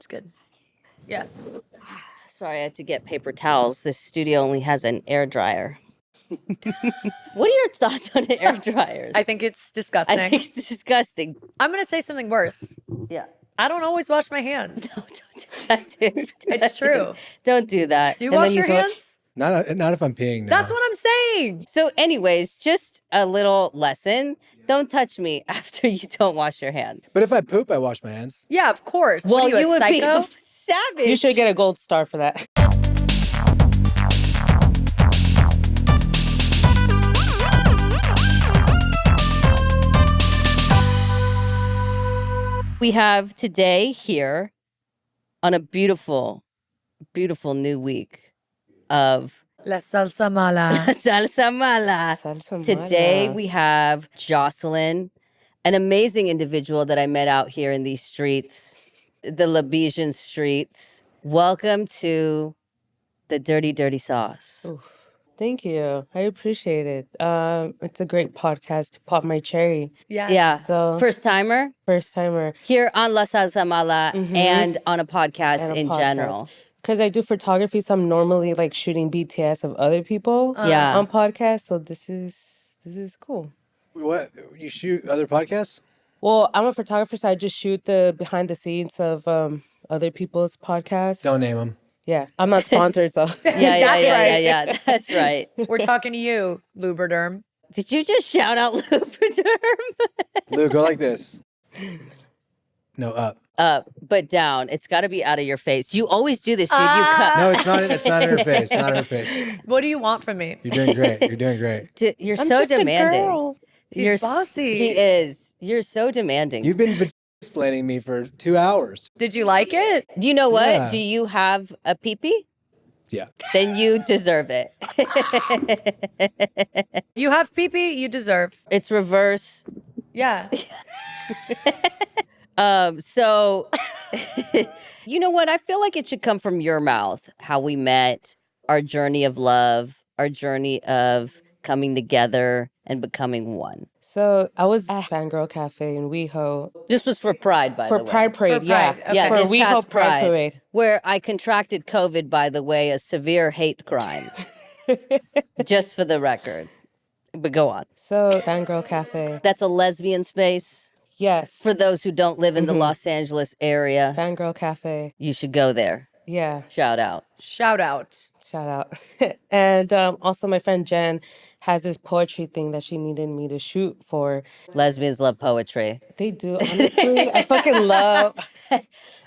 It's good. Yeah. Sorry, I had to get paper towels. This studio only has an air dryer. What are your thoughts on air dryers? I think it's disgusting. I think it's disgusting. I'm going to say something worse. Yeah. I don't always wash my hands. No, don't do that, dude. It's true. Don't do that. Do you wash your hands? Not if I'm peeing. No. That's what I'm saying. So anyways, just a little lesson. Don't touch me after you don't wash your hands. But if I poop, I wash my hands. Yeah, of course. Well, what are you, a would be psycho? a savage. You should get a gold star for that. We have today here on a beautiful, beautiful new week of La salsa mala. Salsa Mala. Salsa mala. Today we have Joselyn, an amazing individual that I met out here in these streets, the Lebesian streets. Welcome to the Dirty Dirty Sauce. Oof. Thank you. I appreciate it. It's a great podcast to pop my cherry. Yes. Yeah. So First timer first timer here on La Salsa Mala and on a podcast and a in podcast. general. Because I do photography, so I'm normally like shooting BTS of other people Yeah. on podcasts. So this is cool. What? You shoot other podcasts? Well, I'm a photographer, so I just shoot the behind the scenes of other people's podcasts. Don't name them. Yeah, I'm not sponsored, so Yeah. That's right. We're talking to you, Lubriderm. Did you just shout out Lubriderm? Lou, go like this. No, up. Up, but down. It's got to be out of your face. You always do this, dude. You cut. No, it's not. It's not in her face. Not in her face. What do you want from me? You're doing great. You're doing great. You're I'm so just demanding. a girl. He's bossy. He is. You're so demanding. You've been explaining me for 2 hours. Did you like it? Do you know what? Yeah. Do you have a pee-pee? Yeah. Then you deserve it. You have pee-pee, you deserve. It's reverse. Yeah. So, you know what? I feel like it should come from your mouth, how we met, our journey of love, our journey of coming together and becoming one. So I was at Fangirl Cafe in WeHo This was for Pride, by for the way. Pride Parade. For Yeah, Pride, okay. Yeah, for this WeHo past Pride Parade. where I contracted COVID, by the way, a severe hate crime. Just for the record. But go on. So Fangirl Cafe. That's a lesbian space. Yes. For those who don't live in the Los Angeles area, Fangirl Cafe. you should go there. Yeah. Shout out. Shout out. Shout out. And also my friend Jen has this poetry thing that she needed me to shoot for. Lesbians love poetry. They do. Honestly,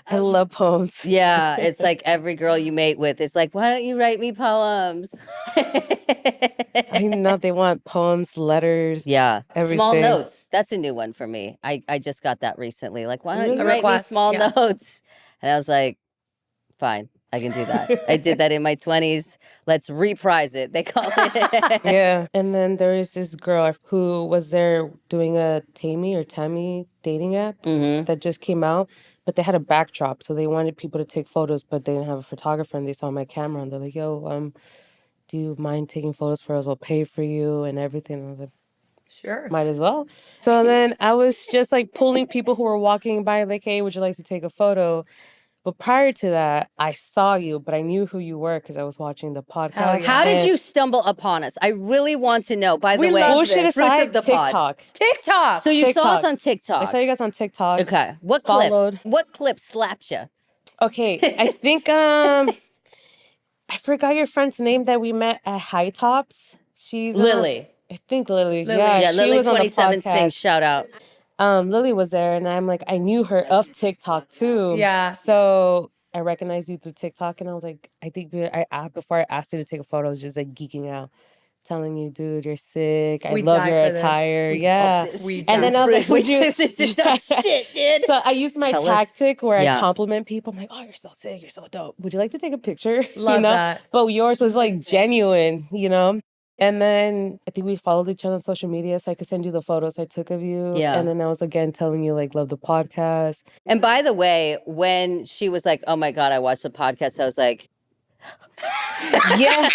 I love poems. Yeah, it's like every girl you mate with, it's like, why don't you write me poems? I know they want poems, letters. Yeah. Small Everything. notes. That's a new one for me. I just got that recently. Like, why don't you Really? write me Request, small yeah. notes? And I was like, fine, I can do that. I did that in my 20s. Let's reprise it. They call it. Yeah. And then there is this girl who was there doing a Tammy dating app that just came out, but they had a backdrop. So they wanted people to take photos, but they didn't have a photographer and they saw my camera and they're like, yo, do you mind taking photos for us? We'll pay for you and everything. And I was like, Sure. might as well. So then I was just like pulling people who were walking by, like, hey, would you like to take a photo? But prior to that, I saw you, but I knew who you were because I was watching the podcast. Hell yeah. How did And you stumble upon us? I really want to know. By the We way, love bullshit this. fruits aside, of the pod. TikTok. TikTok. So you saw us TikTok. on TikTok. I saw you guys on TikTok. Okay. What clip? Followed. What clip slapped you? Okay, I think I forgot your friend's name that we met at High Tops. She's Lily. I think Lily. Lily. Yeah, Yeah, she was on the 27 Sing. podcast. Shout out. Lily was there, and I'm like, I knew her of TikTok too. Yeah. So I recognized you through TikTok, and I was like, I think before I asked you to take a photo, I was just like geeking out, telling you, dude, you're sick. I We love die your for this. attire. Yeah. We And then I was like, would you? This is our shit, dude. So I used my Tell us. tactic where Yeah. I compliment people. I'm like, oh, you're so sick. You're so dope. Would you like to take a picture? Love that. But yours was like genuine, And then I think we followed each other on social media so I could send you the photos I took of you. Yeah. And then I was again telling you, like, love the podcast. And by the way, when she was like, oh my God, I watched the podcast, I was like, Yeah.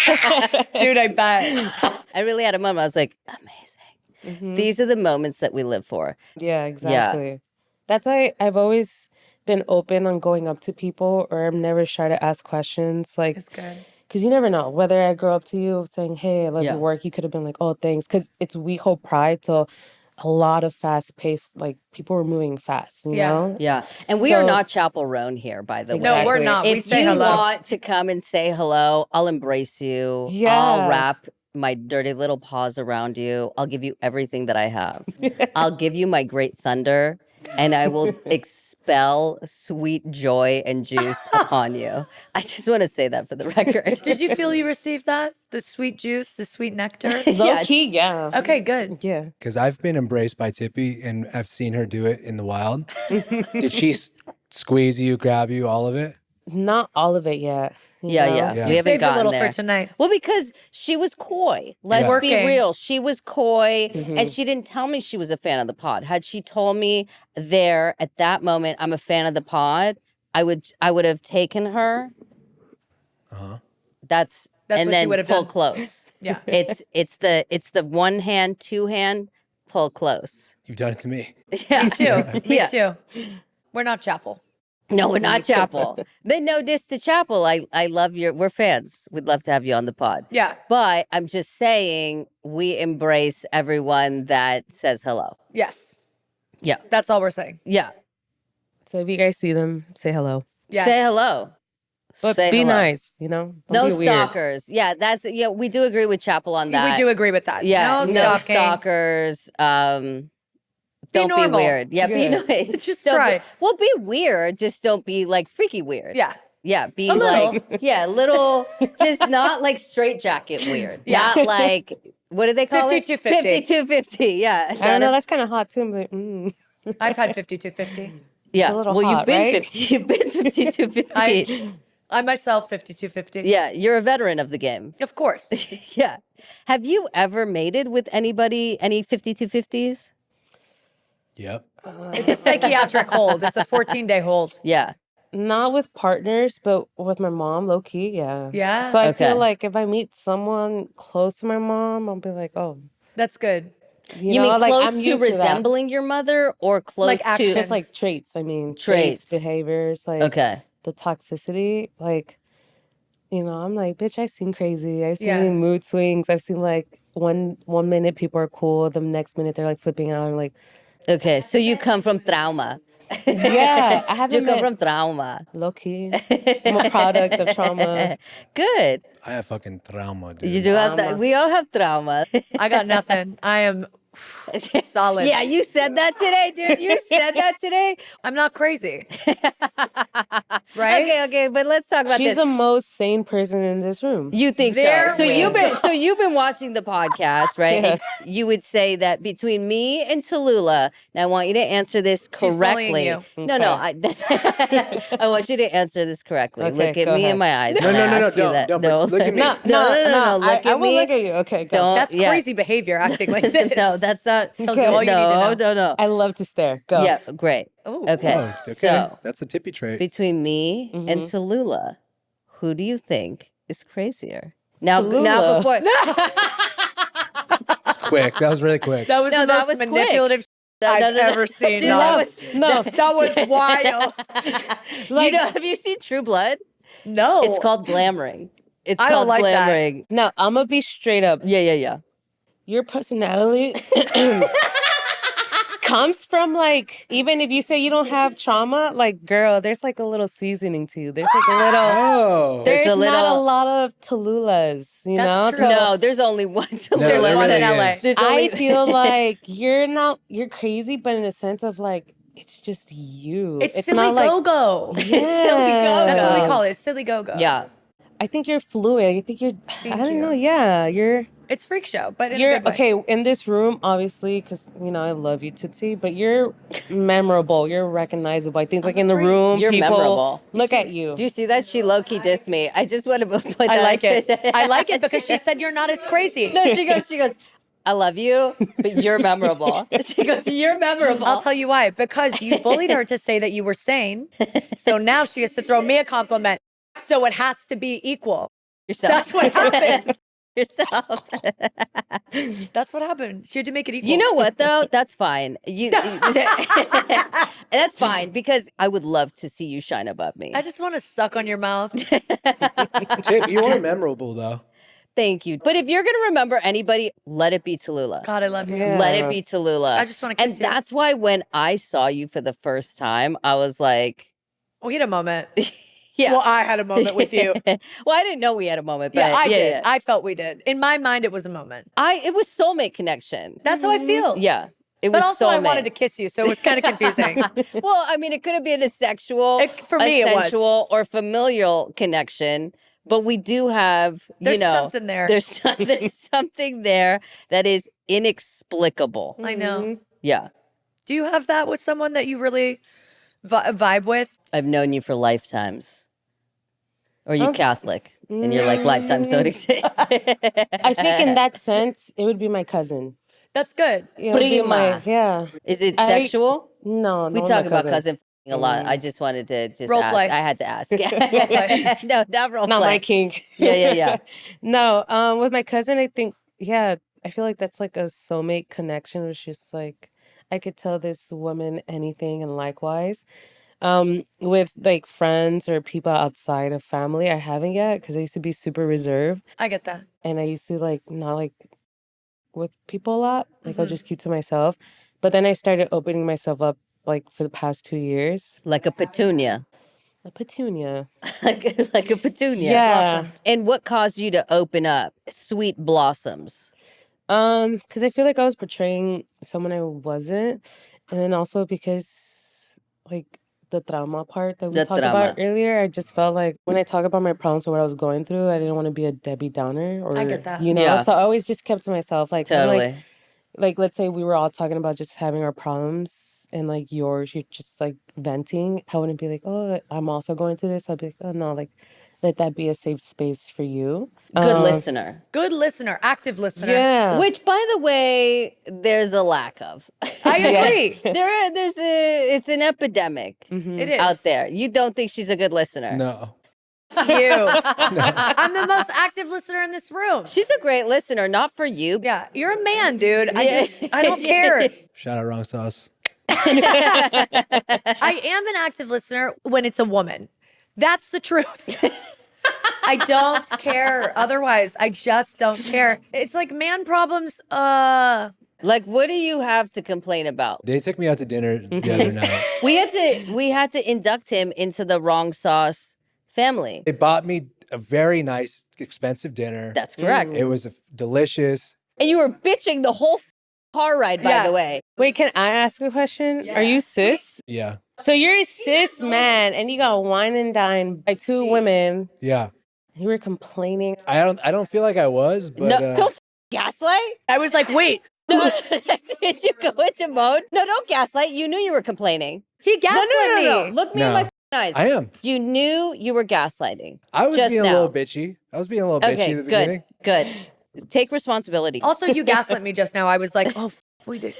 Dude, I bet. I really had a moment. I was like, amazing. These are the moments that we live for. Yeah, exactly. That's why I've always been open on going up to people, or I'm never shy to ask questions. Like, That's good. because you never know whether I go up to you saying, "Hey, I love Yeah. your work." You could have been like, "Oh, thanks," because it's we hold pride to a lot of fast paced. Like people are moving fast, you Yeah. know. Yeah. And we are So- not Chapel Roan here, by the way. No, we're Exactly. not. We If say you hello. want to come and say hello, I'll embrace you. I'll Yeah. wrap my dirty little paws around you. I'll give you everything that I have. I'll give you my great thunder, and I will expel sweet joy and juice upon you. I just want to say that for the record. Did you feel you received that? The sweet juice, the sweet nectar? Low Yeah, key, yeah. Okay, good. Yeah. Because I've been embraced by Tippy and I've seen her do it in the wild. Did she squeeze you, grab you, all of it? Not all of it yet. you Yeah, know? yeah. Yeah. We You haven't saved a gotten little there. for tonight. Well, because she was coy. Let's Yeah. be Working. real. She was coy, and she didn't tell me she was a fan of the pod. Had she told me there at that moment, I'm a fan of the pod, I would have taken her. That's That's and what you then would have pull done. close. Yeah. It's the one hand, two hand, pull close. You've done it to me. Yeah. Me too. Me Yeah. too. We're not Chapel. No, we're not Chapel. But no diss to Chapel. I love we're fans. We'd love to have you on the pod. Yeah. But I'm just saying we embrace everyone that says hello. Yes. Yeah. That's all we're saying. Yeah. So if you guys see them, say hello. Yes. Say hello. But Say be hello. nice, you know? Don't No be weird. stalkers. Yeah, we do agree with Chapel on that. We do agree with that. Yeah, No no stalking. stalkers. Don't be normal. weird. Yeah, be Yeah. nice. Just Don't try. Well, be weird. Just don't be like freaky weird. Yeah. Yeah, be A little. like, little, just not like straight jacket weird. Yeah. Not like, what do they call it? 5250. 5250, yeah. I don't know. That's kind of hot too. I'm like, I've had 5250. Yeah, a little well, you've hot, been right? 50, you've been 5250. I myself 5250. Yeah, you're a veteran of the game. Of course. Yeah. Have you ever mated with anybody, any 5250s? Yep. It's a psychiatric hold. It's a 14-day hold. Yeah. not with partners, but with my mom, low key, yeah. Yeah. So I Okay. feel like if I meet someone close to my mom, I'll be like, oh, That's good. You know, mean like, close I'm to used that. resembling your mother or close Like to actions. Just like traits. I mean, Traits. behaviors, like Okay. the toxicity. Like, you know, I'm like, bitch, I've seen crazy. I've seen Yeah. mood swings. I've seen like one minute people are cool, the next minute they're like flipping out and like, Okay. So you come from trauma. yeah, I You haven't come met from trauma. low key. I'm a product of trauma. Good. I have fucking trauma, dude. You do have that. Trauma. We all have trauma. I got nothing. I am solid. Yeah, you said that today, dude. You said that today. I'm not crazy. Right? Okay, but let's talk about She's this. the most sane person in this room. You think There so? So we you've been watching the podcast, right? Yeah. And you would say that between me and Tallulah. Now I want you to answer this She's bullying correctly. you. No, that's I want you to answer this correctly. Okay, look at go me ahead. in my eyes. No, when no, I no, no, ask you don't, that. don't, No, look at me. No, look I at will me. look at you. Okay, go. Don't. That's Yeah. crazy behavior acting like this. No, that's not. Tells you all you need to know. No. I love to stare. Go. Yeah, great. Ooh. Okay. Oh, okay. So That's a tippy trait. between me Mm-hmm. and Tallulah, who do you think is crazier? Now Tallulah. before It's quick. That was really quick. That was No, the that most was quick. manipulative No, I've no. ever seen. Dude, No. that was No. That was wild. you know, have you seen True Blood? No. It's called glamoring. It's I don't called like that. glamoring. Now, I'm going to be straight up. Yeah. Your personality comes from like, even if you say you don't have trauma, like, girl, there's like a little seasoning to you. There's like a little, Oh. There's there's a not a little- lot of Tallulahs, you That's know? true. No, there's only one Tallulah. No, there one really in LA. is. There's I only feel like you're crazy, but in a sense of like, it's just you. It's silly not like, go-go. Silly go-go. That's what we call it. It's silly go-go. Yeah. I think you're fluid. I think you're, I Thank don't you. know. Yeah, you're It's freak show, but in a You're good way. okay in this room, obviously, because you know I love you, Tipsy. But you're memorable. You're recognizable. I think, like in the freak. room, You're people memorable. look at you. Do you see that? She low-key dissed me. I just want to put that. I like it. I like it because she said you're not as crazy. No, she goes, I love you, but you're memorable. She goes, you're memorable. I'll tell you why. Because you bullied her to say that you were sane. So now she has to throw me a compliment. So it has to be equal. yourself. That's what happened. yourself. That's what happened. She had to make it equal. You know what though? That's fine. That's fine because I would love to see you shine above me. I just want to suck on your mouth. Tip, you are memorable though. Thank you. But if you're gonna remember anybody, let it be Tallulah. God, I love you. Yeah. Let it be Tallulah. I just wanna kiss And you. that's why when I saw you for the first time, I was like, We had a moment. yeah. Well, I had a moment with you. Well, I didn't know we had a moment, but Yeah, I did. yeah. I felt we did. In my mind, it was a moment. It was soulmate connection. That's how I feel. Yeah. It But was also, I soulmate. wanted to kiss you, so it was kind of confusing. Well, I mean, it could have been a sexual, For me, a it was. sensual, or familial connection. But we do have, There's you know, something there. There's something there that is inexplicable. I know. Yeah. Do you have that with someone that you really vibe with? I've known you for lifetimes. Or you Catholic, and you're like, lifetimes don't exist. I think in that sense, it would be my cousin. That's good. It would be Prima. yeah. Is it sexual? No, We no, talk my about cousin a lot. I just wanted to Role ask. play. I had to ask. play. No, not role Not play. my king. Yeah. No, with my cousin, I think, yeah, I feel like that's like a soulmate connection. It's just like I could tell this woman anything, and likewise. With like friends or people outside of family, I haven't yet because I used to be super reserved, I get that. and I used to like not like with people a lot. Like I'll just keep to myself. But then I started opening myself up like for the past 2 years. Like a petunia. A petunia. like a petunia. Yeah. Blossom. And what caused you to open up? Sweet blossoms. Because I feel like I was portraying someone I wasn't, and then also because like the trauma part that we The talked trauma. about earlier, I just felt like when I talk about my problems or what I was going through, I didn't want to be a Debbie Downer, or I get that. you know. Yeah. So I always just kept to myself, like kinda Totally. like let's say we were all talking about just having our problems, and like you're just like venting. I wouldn't be like, oh, I'm also going through this. I'd be like, oh no, like let that be a safe space for you. Good listener. Good listener, active listener. Yeah. Which, by the way, there's a lack of. I agree. It's an epidemic It is. out there. You don't think she's a good listener? No. You. I'm the most active listener in this room. She's a great listener, not for you. Yeah, you're a man, dude. I don't care. Shout out wrong sauce. I am an active listener when it's a woman. That's the truth. I don't care. Otherwise, I just don't care. It's like man problems. Like, what do you have to complain about? They took me out to dinner the other night. We had to induct him into the wrong sauce family. They bought me a very nice, expensive dinner. That's correct. It was delicious. And you were bitching the whole car ride, by Yeah. the way. Wait, can I ask a question? Are you cis? Yeah. So you're a cis man, and you got wine and dined by two women. Yeah. You were complaining. I don't feel like I was, but No, don't gaslight. I was like, wait, No, did you go into mode? No, don't gaslight. You knew you were complaining. he gaslit No. me. Look me in No. my eyes. I am. You knew you were gaslighting. I was just being now. a little bitchy. I was being a little bitchy Okay, at the good, beginning. good. Take responsibility. Also, you gaslit me just now. I was like, oh, we did.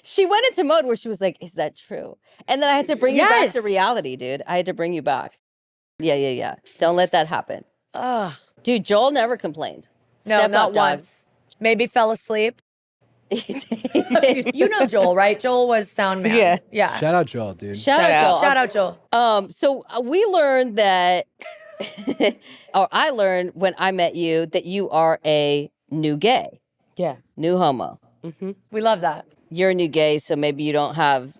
She went into mode where she was like, "Is that true?" And then I had to bring you back to Yes. reality, dude. I had to bring you back. Yeah. Don't let that happen, Ugh. dude. Joel never complained. No, Step not up, dog. once. Maybe fell asleep. You know Joel, right? Joel was sound man. Yeah. Yeah. Shout out Joel, dude. Shout out, Joel. Shout out Joel. So we learned that, or I learned when I met you that you are a new gay, Yeah. new homo. We love that. You're a new gay, so maybe you don't have,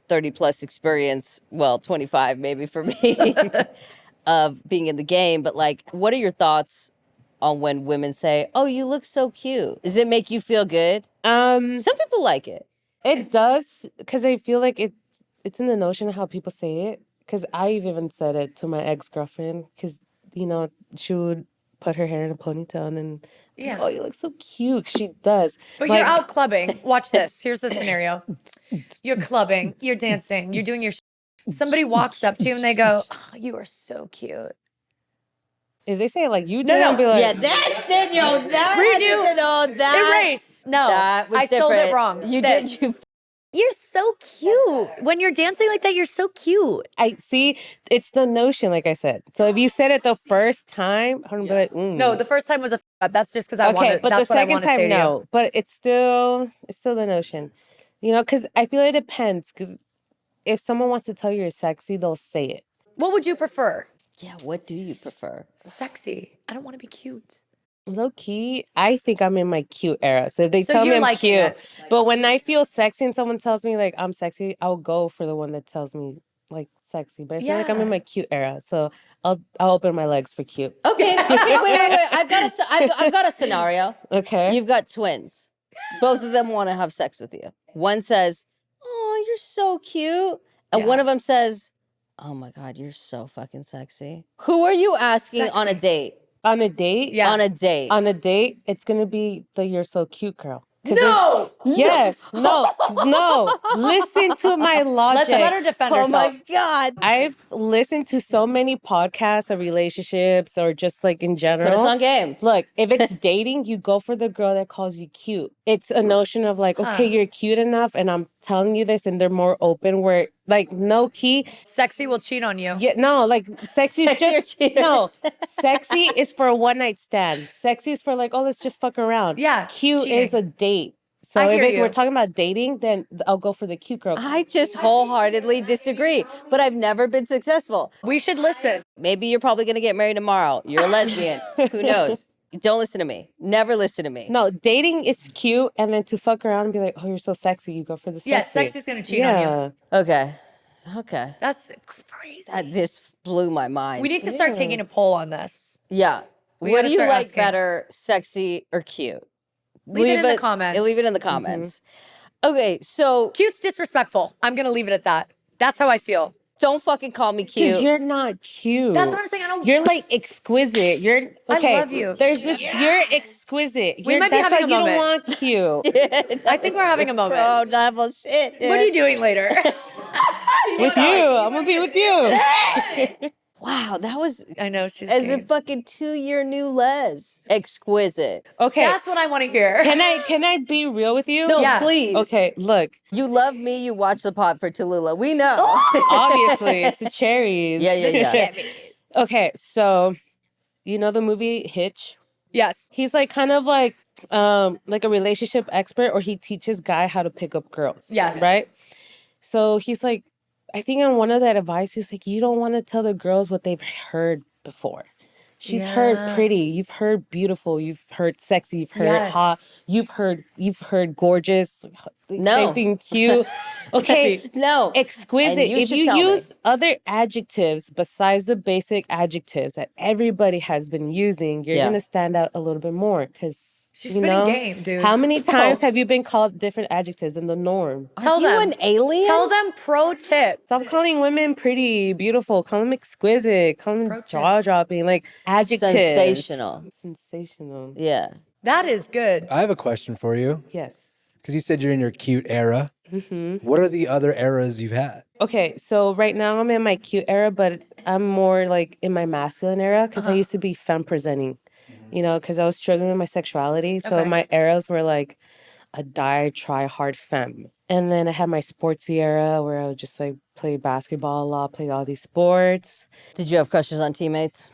30 plus experience, well, 25 maybe for me, of being in the game. But like, what are your thoughts on when women say, "Oh, you look so cute"? Does it make you feel good? Some people like it. It does, because I feel like it's in the notion of how people say it. Because I've even said it to my ex-girlfriend, because, she would put her hair in a ponytail and then, Yeah. oh, you look so cute. She does. But you're out clubbing. Watch this. Here's the scenario. You're clubbing. You're dancing. You're doing your Somebody walks up to you and they go, oh, you are so cute. If they say it like you did, No. I'll be like, Yeah, that's it, yo. That Redo. no, that Erase. No. that was I sold it different. wrong. You This. did. You You're so cute. When you're dancing like that, you're so cute. I see. It's the notion, like I said. So if you said it the first time, I'm gonna be like, No, the first time was a up. That's just because I want okay, to. but the That's what I second want to say time, to you. no. But it's still the notion, because I feel it depends. Because if someone wants to tell you you're sexy, they'll say it. What would you prefer? Yeah, what do you prefer? Sexy. I don't want to be cute. Low key, I think I'm in my cute era. So if they So tell me you're I'm liking cute, it. but when I feel sexy and someone tells me like I'm sexy, I'll go for the one that tells me like sexy. But I feel like I'm in Yeah. my cute era, so I'll open my legs for cute. Okay, wait. I've got a scenario. Okay. You've got twins. Both of them want to have sex with you. One says, "Oh, you're so cute," and one of them says, "Oh my God, you're so fucking sexy." Who are you asking on a Sexy. date? On a date? Yeah. On a date. On a date, it's gonna be the "you're so cute" girl. 'Cause No. yes. No. Listen to my logic. Let her defend herself. God. I've listened to so many podcasts of relationships or just like in general. Put us on game. Look, if it's dating, you go for the girl that calls you cute. It's a notion of like, okay, you're cute enough and I'm telling you this, and they're more open where like no key. Sexy will cheat on you. Yeah, no, like sexy is Sexy or just cheaters. no. Sexy is for a one night stand. Sexy is for like, oh, let's just fuck around. Yeah, Cute cheating. is a date. So I if hear you. we're talking about dating, then I'll go for the cute girl. I just wholeheartedly disagree, but I've never been successful. We should listen. Maybe you're probably going to get married tomorrow. You're a lesbian. Who knows? Don't listen to me. Never listen to me. No, dating is cute, and then to fuck around and be like, oh, you're so sexy, you go for the sexy. Yeah, sexy's gonna cheat on you. Okay. That's crazy. That just blew my mind. We need to start taking a poll on this. Yeah. We What gotta do you start like asking. better, sexy or cute? Leave it in the comments. Leave it in the comments. Okay, so Cute's disrespectful. I'm gonna leave it at that. That's how I feel. don't fucking call me Because cute. you're not cute. That's what I'm saying. I don't. You're like exquisite. You're okay. I love you. You're exquisite. We might be that's having why a you moment. don't want cute. I think we're having a moment. Bro, level shit. What are you doing later? With you, I'm gonna be with you. Wow, that was I know she's. as a game. fucking 2-year new Lezz. Exquisite. Okay. That's what I want to hear. Can I be real with you? No, Yeah. please. Okay, look. You love me, you watch the pot for Tallulah. We know. Obviously, it's the cherries. Yeah. Okay, so you know the movie Hitch? Yes. He's like kind of like a relationship expert, or he teaches guy how to pick up girls. Yes. Right? So he's like, I think on one of that advice, he's like, you don't want to tell the girls what they've heard before. She's heard pretty, you've heard beautiful, you've heard sexy, you've heard hot, you've heard gorgeous, No. same thing, cute. Okay, No. exquisite. And you If should you tell me. use other adjectives besides the basic adjectives that everybody has been using, you're Yeah. gonna stand out a little bit more because She's spitting game, dude. How many Bro. times have you been called different adjectives in the norm? Tell Are you them. an alien? Tell them pro tip. Stop calling women pretty, beautiful. Call them exquisite. Call them Pro tip. jaw-dropping. Like adjectives. Sensational. Sensational. Yeah. That is good. I have a question for you Yes. because you said you're in your cute era. What are the other eras you've had? Okay, so right now I'm in my cute era, but I'm more like in my masculine era because I used to be femme presenting, because I was struggling with my sexuality. So Okay. my eras were like a try hard femme. And then I had my sportsy era where I would just like play basketball a lot, play all these sports. Did you have crushes on teammates?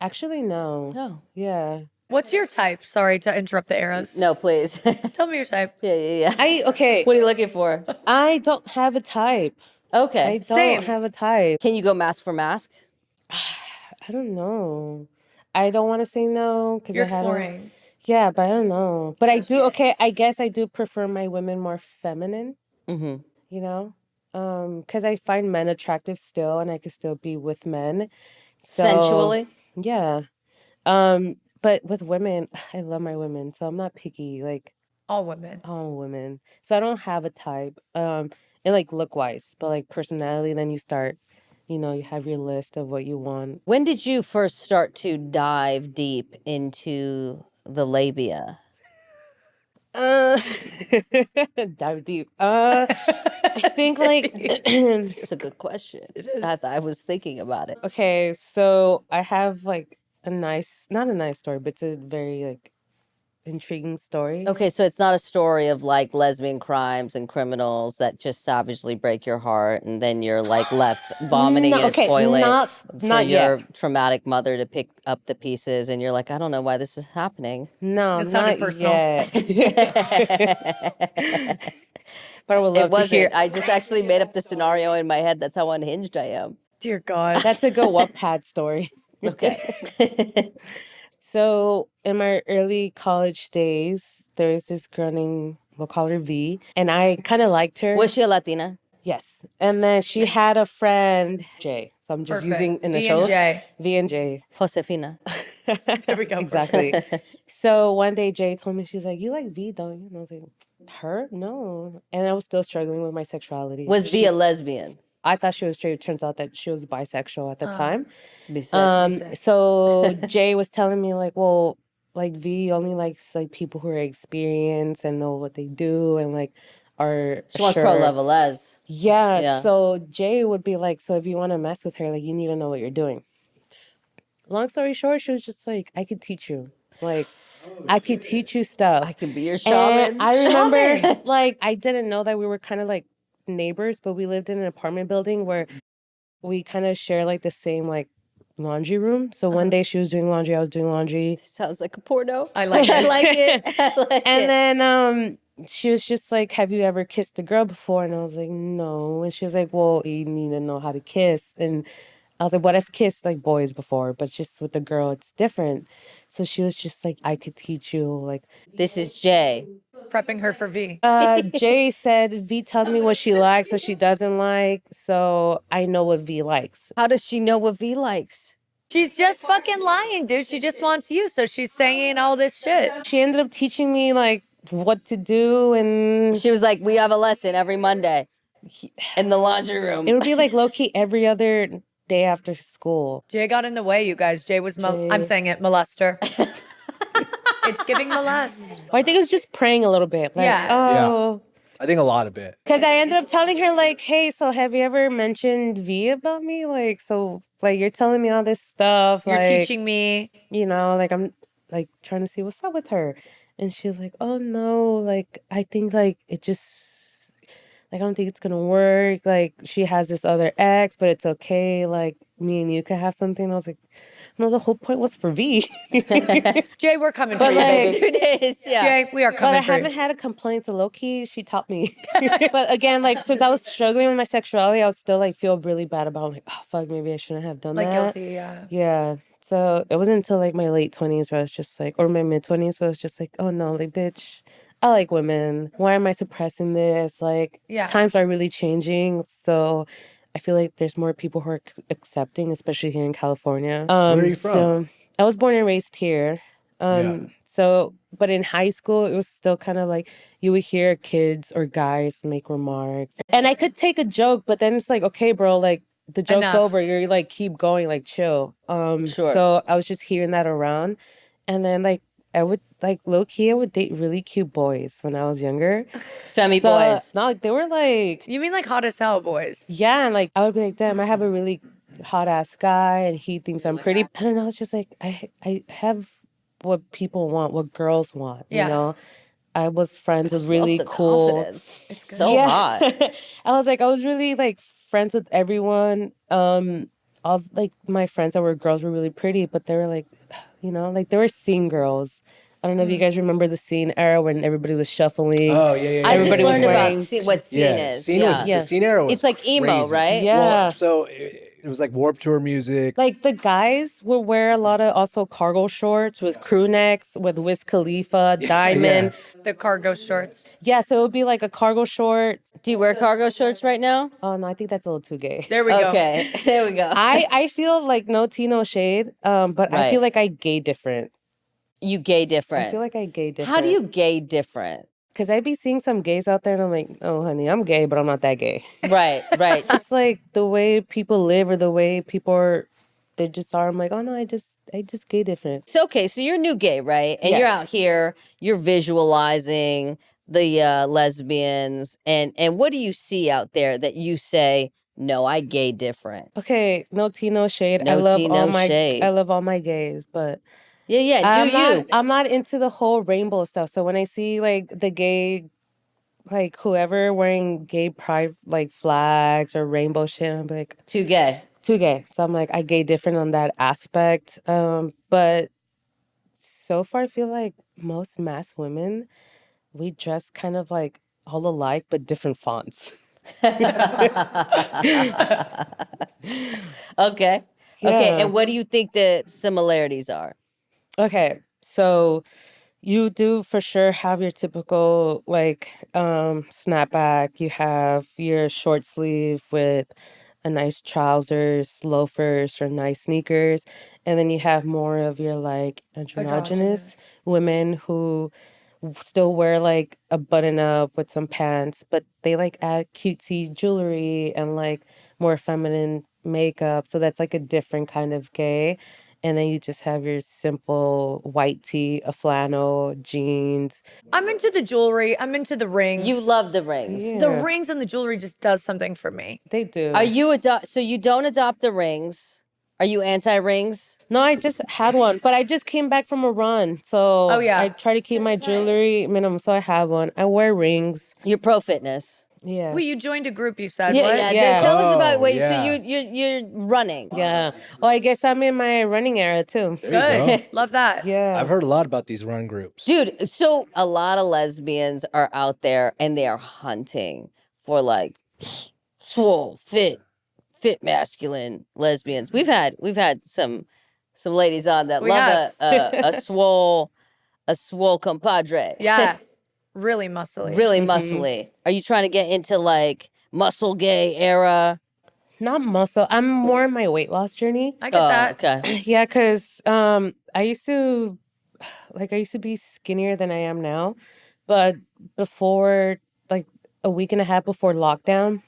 Actually, no. No. Yeah. What's your type? Sorry to interrupt the eras. No, please. Tell me your type. Yeah. Okay, What are you looking for? I don't have a type. I Okay. don't Same. have a type. Can you go mask for mask? I don't know. I don't want to say no because You're exploring. Yeah, but I don't know. But I do. Okay, I guess I do prefer my women more feminine. Mm-hmm. Because I find men attractive still, and I can still be with men. So, Sensually? Yeah. But with women, I love my women, so I'm not picky. Like All women. all women, so I don't have a type. And like look wise, but like personality, then you start. You have your list of what you want. When did you first start to dive deep into the labia? Dive deep. I think like It's a good question. It is. I was thinking about it. okay, so I have like not a nice story, but it's a very like intriguing story. Okay, so it's not a story of like lesbian crimes and criminals that just savagely break your heart, and then you're like left vomiting in a toilet for not your yet. traumatic mother to pick up the pieces, and you're like, I don't know why this is happening. No, It sounded not personal. yet. But I would love It to wasn't. hear. I just actually made up the scenario in my head. That's how unhinged I am. Dear God. That's a good Wattpad story. Okay. So in my early college days, there was this girl named, we'll call her V, and I kind of liked her. Was she a Latina? Yes. And then she had a friend, J. So I'm just Perfect. using V and initials. J. V and J. Josefina. There we go. Exactly. So one day Jay told me, she's like, you like V, don't you? And I was like, her? No. And I was still struggling with my sexuality. Was V a lesbian? I thought she was straight. It turns out that she was bisexual at the time. Bisex. So Jay was telling me like, well, like V only likes like people who are experienced and know what they do and like are She wants sure. pro level Lezz. Yeah. So Jay would be like, so if you want to mess with her, like you need to know what you're doing. Long story short, she was just like, I could teach you. Like, I could teach you stuff. I can be your shaman. And I remember, like, I didn't know that we were kind of like neighbors, but we lived in an apartment building where we kind of share like the same like laundry room. So one day she was doing laundry, I was doing laundry. Sounds like a porno. I like it. I like it. I like And it. then she was just like, have you ever kissed a girl before? And I was like, no. And she was like, well, you need to know how to kiss. And I was like, what? I've kissed like boys before, but just with a girl, it's different. So she was just like, I could teach you. Like, This is Jay. Prepping her for V. Jay said, V tells me what she likes, what she doesn't like. So I know what V likes. How does she know what V likes? She's just fucking lying, dude. She just wants you. So she's saying all this shit. She ended up teaching me like what to do. And She was like, we have a lesson every Monday in the laundry room. it would be like low key every other day after school. Jay got in the way, you guys. Jay was, I'm saying it, molester. It's giving molest. Or I think it was just praying a little bit. Like, Yeah. oh. I think a lot of it. Because I ended up telling her, like, hey, so have you ever mentioned V about me? Like, so, like, you're telling me all this stuff. You're like, teaching me. You know, like, I'm, like, trying to see what's up with her. And she was like, oh, no, like, I think, like, it just, like, I don't think it's going to work. Like, she has this other ex, but it's okay. Like, me and you could have something. I was like, no, the whole point was for V. Jay, we're coming for you, like- baby. 2 days, yeah. Jay, we are But coming I for you. haven't had a complaint. So low key, she taught me. But again, like since I was struggling with my sexuality, I would still like feel really bad about like, oh fuck, maybe I shouldn't have done Like that. guilty, yeah. Yeah. So it wasn't until like my late 20s where I was just like, or my mid 20s, where I was just like, oh no, like bitch, I like women. Why am I suppressing this? Like Yeah. times are really changing. So I feel like there's more people who are accepting, especially here in California. Where are you from? So I was born and raised here. So, but in high school, it was still kind of like you would hear kids or guys make remarks. And I could take a joke, but then it's like, okay, bro, like the joke's Enough. over. You're like, keep going, like chill. Sure. So I was just hearing that around. And then like, I would like low key, I would date really cute boys when I was younger. Femi So, boys. no, like, they were like, You mean like hot as hell, boys? yeah, and like I would be like, damn, I have a really hot ass guy, and he thinks I'm pretty. I don't know. It's just like I have what people want, what girls want. Yeah. You know, I was friends with really Love the cool. confidence. It's so hot. I was really like friends with everyone. All like my friends that were girls were really pretty, but they were like, you know, like they were scene girls. I don't know if you guys remember the scene era when everybody was shuffling. Oh yeah. I just Everybody was learned wearing- about what scene yeah. is. Scene yeah. was the scene era was It's like emo, crazy. right? Yeah. Well, so it was like Warped Tour music. Like the guys would wear a lot of also cargo shorts with crew necks with Wiz Khalifa, Diamond. The cargo shorts. Yeah, so it would be like a cargo short. Do you wear cargo shorts right now? Oh no, I think that's a little too gay. There we go. Okay, there we go. I feel like no tea, no shade. But I Right. feel like I gay different. You gay different. I feel like I gay different. How do you gay different? Because I be seeing some gays out there and I'm like, oh honey, I'm gay, but I'm not that gay. Right, right. Just like the way people live or the way people are, they just are. I'm like, oh no, I just gay different. So okay, so you're new gay, right? And you're Yes. out here, you're visualizing the lesbians, and what do you see out there that you say, no, I gay different? Okay, no tea, no shade. No tea, no shade. I love all my gays, but Yeah. Do I'm not into the whole rainbow stuff. So when I see like the gay, like whoever wearing gay pride like flags or rainbow shit, I'm like too gay. too gay. So I'm like I gay different on that aspect. But so far I feel like most mass women, we dress kind of like all alike but different fonts. Okay. Okay. Yeah. And what do you think the similarities are? Okay. So you do for sure have your typical like snapback. You have your short sleeve with a nice trousers, loafers, or nice sneakers. And then you have more of your like androgynous women who still wear like a button up with some pants, but they like add cutesy jewelry and like more feminine makeup. So that's like a different kind of gay. And then you just have your simple white tee, a flannel, jeans. I'm into the jewelry. I'm into the rings. You love the rings. The rings and the jewelry just does something for me. They do. Are you so you don't adopt the rings? Are you anti-rings? No, I just had one, but I just came back from a run. So I try to keep my jewelry minimum. So I have one. I wear rings. You're pro fitness. Yeah. Well, you joined a group, you said. Yeah. Yeah. Tell us about Oh, so yeah. you're running. Yeah. Oh, I guess I'm in my running era too. Good. Love that. Yeah. I've heard a lot about these run groups. Dude, so a lot of lesbians are out there and they are hunting for like swole, fit masculine lesbians. We've had some ladies on that love a swole compadre. Yeah. Really muscly. Really muscly. Are you trying to get into like muscle gay era? Not muscle. I'm more in my weight loss journey. I get that. Okay. Yeah, because I used to be skinnier than I am now. But before, like a week and a half before lockdown,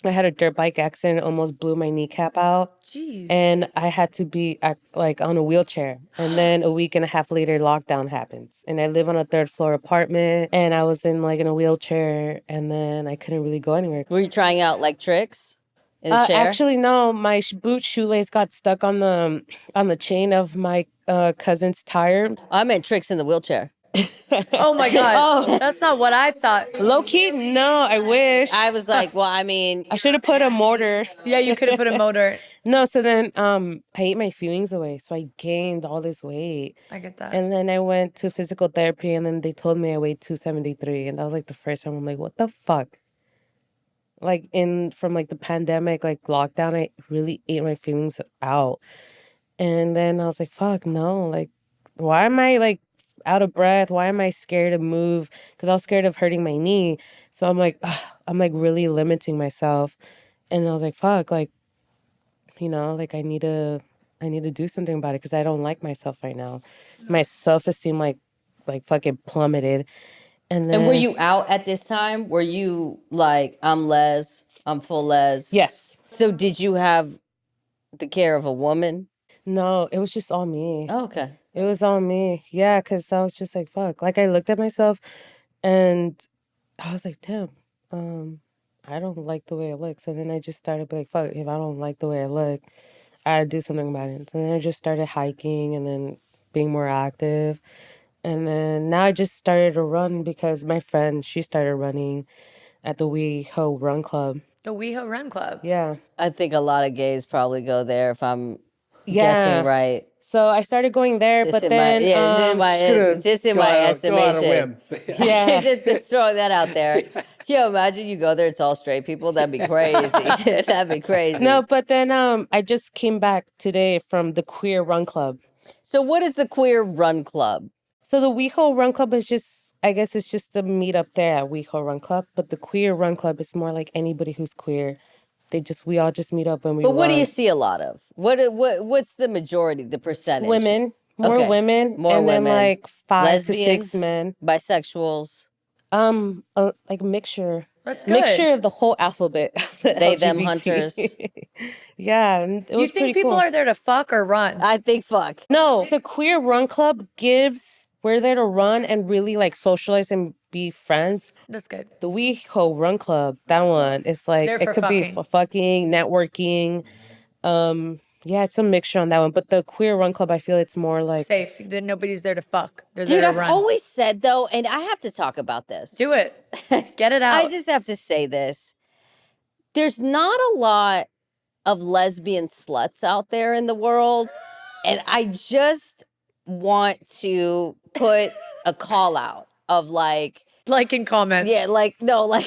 I had a dirt bike accident, almost blew my kneecap out. Jeez. And I had to be like on a wheelchair. And then a week and a half later, lockdown happens. And I live on a third floor apartment. And I was in a wheelchair. And then I couldn't really go anywhere. Were you trying out like tricks in the chair? Actually, no. My boot shoelace got stuck on the chain of my cousin's tire. I meant tricks in the wheelchair. Oh my God. That's not what I thought. Low key, no. I wish. I was like, well, I mean, I should have put a mortar. Yeah, you could have put a motor. No, so then I ate my feelings away. So I gained all this weight. I get that. And then I went to physical therapy and then they told me I weighed 273. And that was like the first time I'm like, what the fuck? Like from like the pandemic, like lockdown, I really ate my feelings out. And then I was like, fuck, no. Like, why am I like out of breath? Why am I scared to move? Because I was scared of hurting my knee. So I'm like, I'm like really limiting myself. And I was like, fuck, like, like I need to do something about it because I don't like myself right now. My self-esteem like fucking plummeted. And then, and were you out at this time? Were you like, I'm Lezz, I'm full Lezz? Yes. So did you have the care of a woman? No, it was just all me. Oh, okay. It was all me. Yeah, because I was just like, fuck. Like, I looked at myself and I was like, damn, I don't like the way I look. So then I just started being like, fuck, if I don't like the way I look, I gotta do something about it. So then I just started hiking and then being more active. And then now I just started to run because my friend, she started running at the WeHo Run Club. The WeHo Run Club. Yeah. I think a lot of gays probably go there if I'm guessing right. So I started going there, Just but in then just in my estimation. Yeah. just throwing that out there. Can you imagine you go there, it's all straight people? That'd be crazy. That'd be crazy. No, but then I just came back today from the Queer Run Club. So what is the Queer Run Club? So the WeHo Run Club is just, I guess it's just a meet up there at WeHo Run Club. But the Queer Run Club is more like anybody who's queer. We all just meet up when we But what do run. you see a lot of? What's the majority, the percentage? Women. More Okay. women. More and women. then like 5 Lesbians, to 6 men. Bisexuals. Like mixture. That's good. Mixture of the whole alphabet. They, them LGBT. hunters. Yeah. And it was You think pretty people cool. are there to fuck or run? I think fuck. No, the Queer Run Club we're there to run and really like socialize and be friends. That's good. The WeHo Run Club, that one, it's like They're it for could be fucking. for fucking, networking, Yeah, it's a mixture on that one. But the queer run club, I feel it's more like Safe. Then nobody's there to fuck. They're Dude, there I've to run. always said though, and I have to talk about this. Do it. Get it out. I just have to say this. There's not a lot of lesbian sluts out there in the world. And I just want to put a call out of like and comment. yeah, like no, like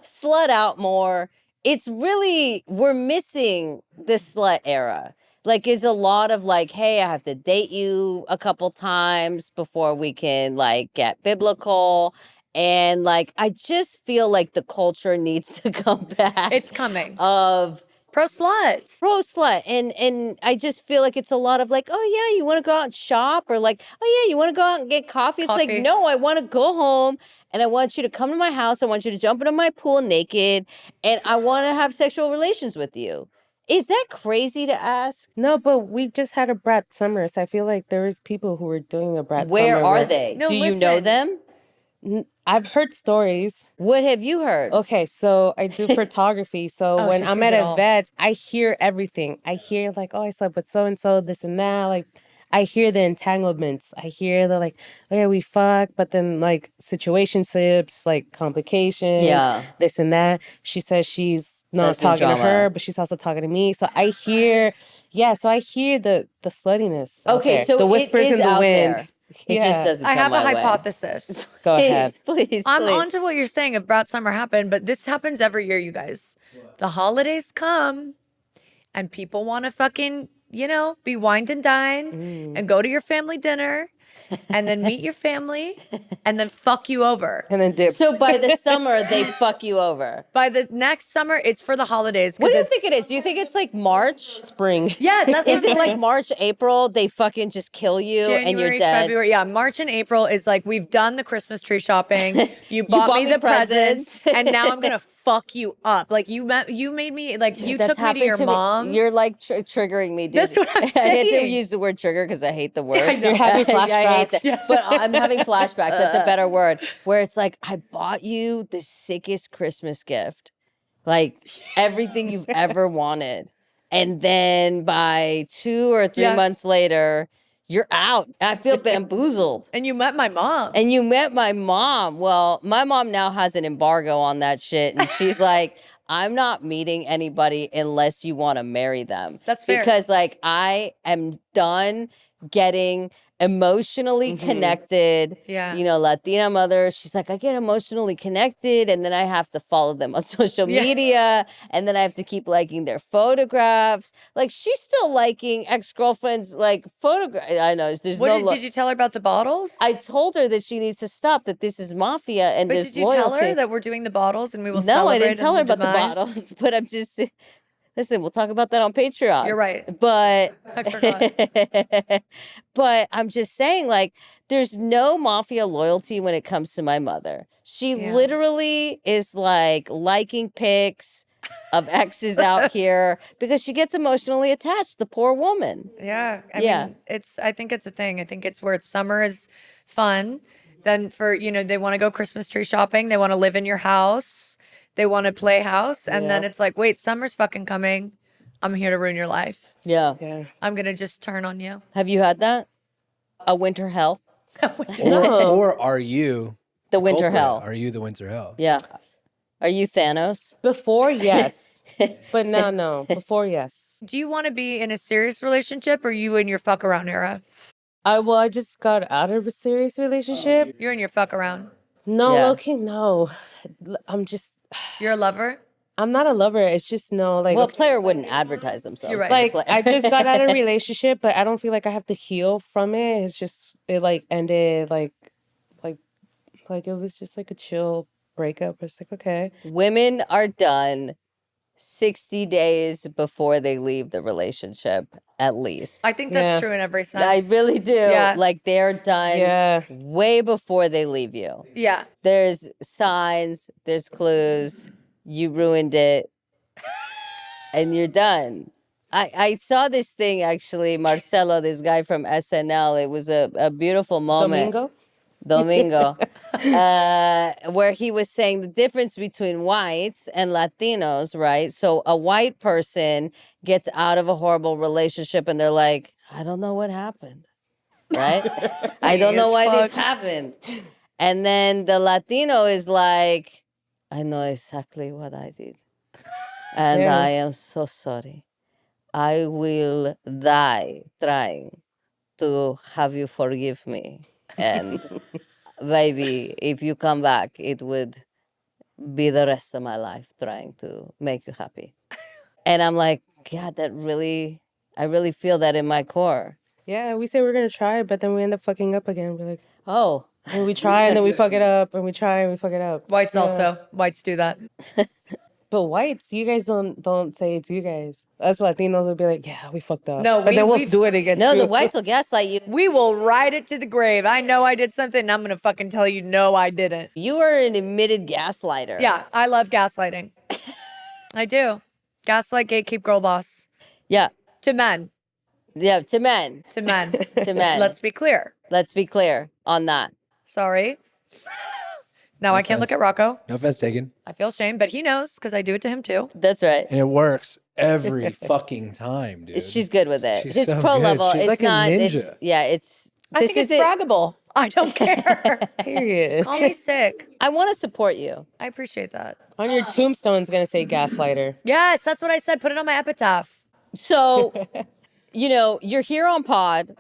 slut out more. It's really we're missing the slut era. Like it's a lot of like, hey, I have to date you a couple times before we can like get biblical. And like I just feel like the culture needs to come back. It's coming. Of Pro slut. pro slut. And I just feel like it's a lot of like, oh yeah, you want to go out and shop, or like, oh yeah, you want to go out and get coffee. It's like, no, I want to go home and I want you to come to my house. I want you to jump into my pool naked and I want to have sexual relations with you. Is that crazy to ask? no, but we just had a brat summer, so I feel like there is people who were doing a brat Where summer. are they? No, Do you know listen. them? I've heard stories. What have you heard? Okay, so I do photography. So Oh, when she I'm sees at it all. events, I hear everything. I hear like, oh, I slept with so and so, this and that. Like, I hear the entanglements. I hear the like, oh yeah, we fuck, but then like situationships, like complications, Yeah. this and that. She says she's not Lesbian talking to drama. her, but she's also talking to me. So I hear, yeah. So I hear the sluttiness. out Okay, there. so the whispers it is in the out wind. there. It just doesn't I come have a my way. hypothesis. Go ahead. Please. I'm on to what you're saying if Brat Summer happened, but this happens every year, you guys. The holidays come and people want to fucking, be wined and dined and go to your family dinner and then meet your family and then fuck you over. And then dip. So by the summer, they fuck you over. By the next summer, it's for the holidays. What do you think it is? Do you think it's like March? Spring. Yes, that's Is what I'm it like saying. March, April? They fucking just kill you and you're January, dead. February. Yeah, March and April is like we've done the Christmas tree shopping. You bought me the presents, and now I'm gonna fuck you up. Like you made me like you That's took me to happened your me. mom. You're like triggering me, dude. That's what I'm I had to saying. use the word trigger because I hate the word. I know. You're having I hate flashbacks. that. But I'm having flashbacks. That's a better word. Where it's like, I bought you the sickest Christmas gift. Like everything you've ever wanted. And then by 2 or 3 months later, you're out. I feel bamboozled. And you met my mom. And you met my mom. Well, my mom now has an embargo on that shit. And she's like, I'm not meeting anybody unless you want to marry them. That's fair. Because like I am done getting emotionally connected. Yeah. Latina mother. She's like, I get emotionally connected and then I have to follow them on social media and then I have to keep liking their photographs. Like she's still liking ex-girlfriends like photographs. I know there's Did you tell her about the bottles? I told her that she needs to stop, that this is mafia and But there's did you loyalty. tell her that we're doing the bottles and we will No, celebrate I didn't tell her in the about the demise? bottles, but I'm just listen, we'll talk about that on Patreon. You're right. But I forgot. but I'm just saying, like, there's no mafia loyalty when it comes to my mother. She literally is like liking pics of exes out here because she gets emotionally attached, the poor woman. Yeah. I Yeah. mean, I think it's a thing. I think it's where summer is fun. Then they want to go Christmas tree shopping. They want to live in your house. They want to play house. And then it's like, wait, summer's fucking coming. I'm here to ruin your life. Yeah. Yeah. I'm going to just turn on you. Have you had that? A winter hell? Or are you The winter culprit? hell. Are you the winter hell? Yeah. Are you Thanos? Before, yes. But now, no. Before, yes. Do you want to be in a serious relationship or you in your fuck around era? I just got out of a serious relationship. You're in your fuck around. No, Yeah. okay, no. You're a lover? I'm not a lover. It's just no, like, Well, a player wouldn't advertise themselves. You're right. as a like player. I just got out of a relationship, but I don't feel like I have to heal from it. It's just it like ended like it was just like a chill breakup. It's like okay, Women are done 60 days before they leave the relationship, at least. I think that's Yeah. true in every sense. I really do. Yeah. Like they're done yeah, way before they leave you. Yeah. There's signs, there's clues, you ruined it, and you're done. I saw this thing actually, Marcelo, this guy from SNL. It was a beautiful moment. Domingo. Domingo, where he was saying the difference between whites and Latinos, right? So a white person gets out of a horrible relationship and they're like, I don't know what happened, right? I don't know why this happened. And then the Latino is like, I know exactly what I did. And Yeah. I am so sorry. I will die trying to have you forgive me. And baby, if you come back, it would be the rest of my life trying to make you happy. And I'm like, God, I really feel that in my core. Yeah, we say we're gonna try, but then we end up fucking up again. We're like, Oh, and we try and then we fuck it up, and we try and we fuck it up. Whites Yeah. also. Whites do that. But whites, you guys don't say it's you guys. Us Latinos will be like, yeah, we fucked up. No, but then we'll we've- do it again no, too. the whites will gaslight you. We will ride it to the grave. I know I did something, and I'm gonna fucking tell you, no, I didn't. You are an admitted gaslighter. Yeah, I love gaslighting. I do. Gaslight, gatekeep, girl boss. Yeah. To men. Yeah, to men. To men. To men. Let's be clear. Let's be clear on that. Sorry. Now I can't look at Rocco. No offense taken. I feel shame, but he knows because I do it to him too. That's right. And it works every fucking time, dude. She's good with it. She's His so pro good. level. She's It's like a not. ninja. It's yeah. It's. I This think is it's it. braggable. I don't care. Period. Call me sick. I want to support you. I appreciate that. On your tombstone's gonna say gaslighter. Yes, that's what I said. Put it on my epitaph. So, you're here on Pod.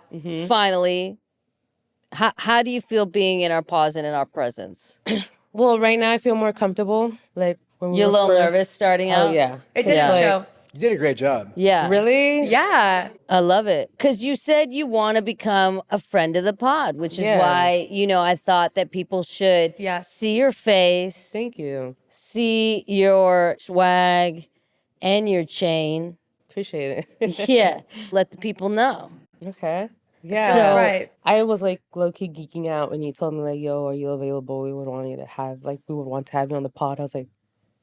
Finally. How do you feel being in our pause and in our presence? Well, right now I feel more comfortable. Like when we You're a were little first- nervous starting out? Oh yeah. It didn't Yeah. show. You did a great job. Yeah. Really? Yeah. I love it. Because you said you want to become a friend of the pod, which is Yeah. why, I thought that people should Yes. see your face, Thank you. see your swag and your chain. Appreciate it. Yeah. Let the people know. Okay. Yeah. So- That's right. I was like low key geeking out when you told me like, "Yo, are you available? We would want you to have we would want to have you on the pod." I was like,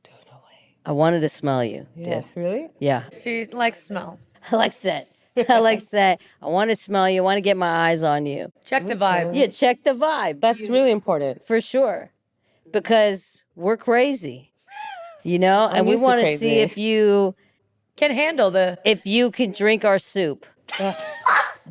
"Dude, no way." I wanted to smell you. Yeah. Dude. Really? Yeah. She likes smell. I like that. I like that. I want to smell you. I want to get my eyes on you. Check the vibe. Yeah, check the vibe. That's really important. For sure. Because we're crazy. And I'm we used to want to see crazy. Can handle the. if you can drink our soup.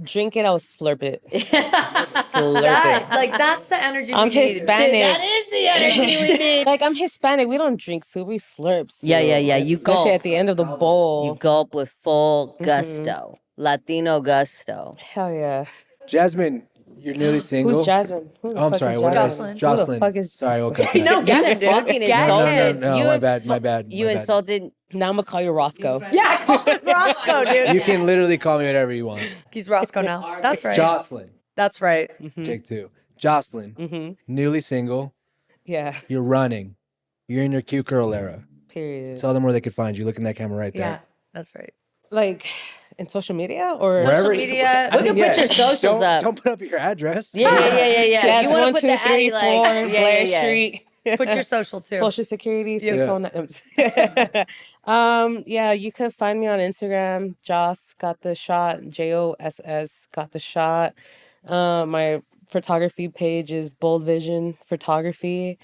Drink it, I'll slurp it. Slurp That, it. like, that's the energy I'm we need. Hispanic. is the energy we need. Like I'm Hispanic. We don't drink soup. We slurp soup. Yeah. You Especially gulp. at the end of the bowl. You gulp with full gusto. Latino gusto. Hell yeah. Jasmine, you're nearly single. Who's Jasmine? Who the Oh, I'm fuck sorry. is What did I Jocelyn. say? Who the Jocelyn. fuck is Sorry, Jocelyn? okay. No, get You it, dude. fucking Get insulted. it. No, You my have bad, fu- my bad, You my bad. insulted. Now I'm gonna call you Roscoe. Yeah, call him Roscoe, dude. You can literally call me whatever you want. He's Roscoe now. That's right. Jocelyn, That's right. take two. Jocelyn, newly single. Yeah. You're running. You're in your cute girl era. Period. Tell them where they could find you. Look in that camera right Yeah, there. that's right. Like in social media or Social Wherever- media. We can put your socials up. Don't put up your address. Yeah. Yeah, You it's want 1, to put 2, the 3, Addy 4 like Blair Street. Put your social too. Social Security, Yeah. 609. Yeah, you can find me on Instagram. Joss got the shot. JOSS got the shot. My photography page is Bold Vision Photography.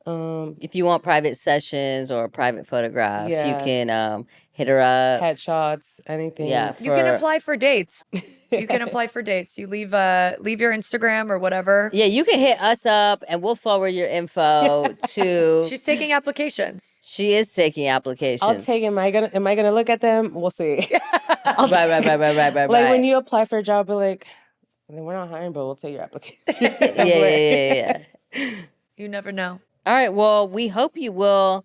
If you want private sessions or private photographs, you Yeah. can hit her up. Headshots, anything. Yeah. You can for- apply for dates. You can apply for dates. You leave your Instagram or whatever. Yeah, you can hit us up and we'll forward your info to. She's taking applications. She is taking applications. I'll take. Am I gonna look at them? We'll see. Right. Like when you apply for a job, we're like, we're not hiring, but we'll take your application. Yeah. You never know. All right. Well, we hope you will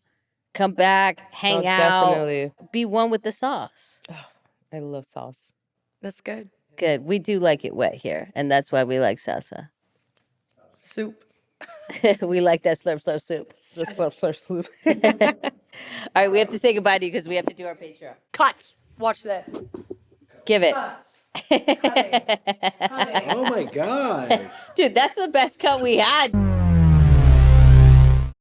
come back, hang out, Definitely. be one with the sauce. I love sauce. That's good. Good. We do like it wet here, and that's why we like salsa. Soup. We like that slurp slurp soup. The slurp sloop. All right, we have to say goodbye to you because we have to do our Patreon. Cut. Watch this. Give it. Oh my God. Dude, that's the best cut we had.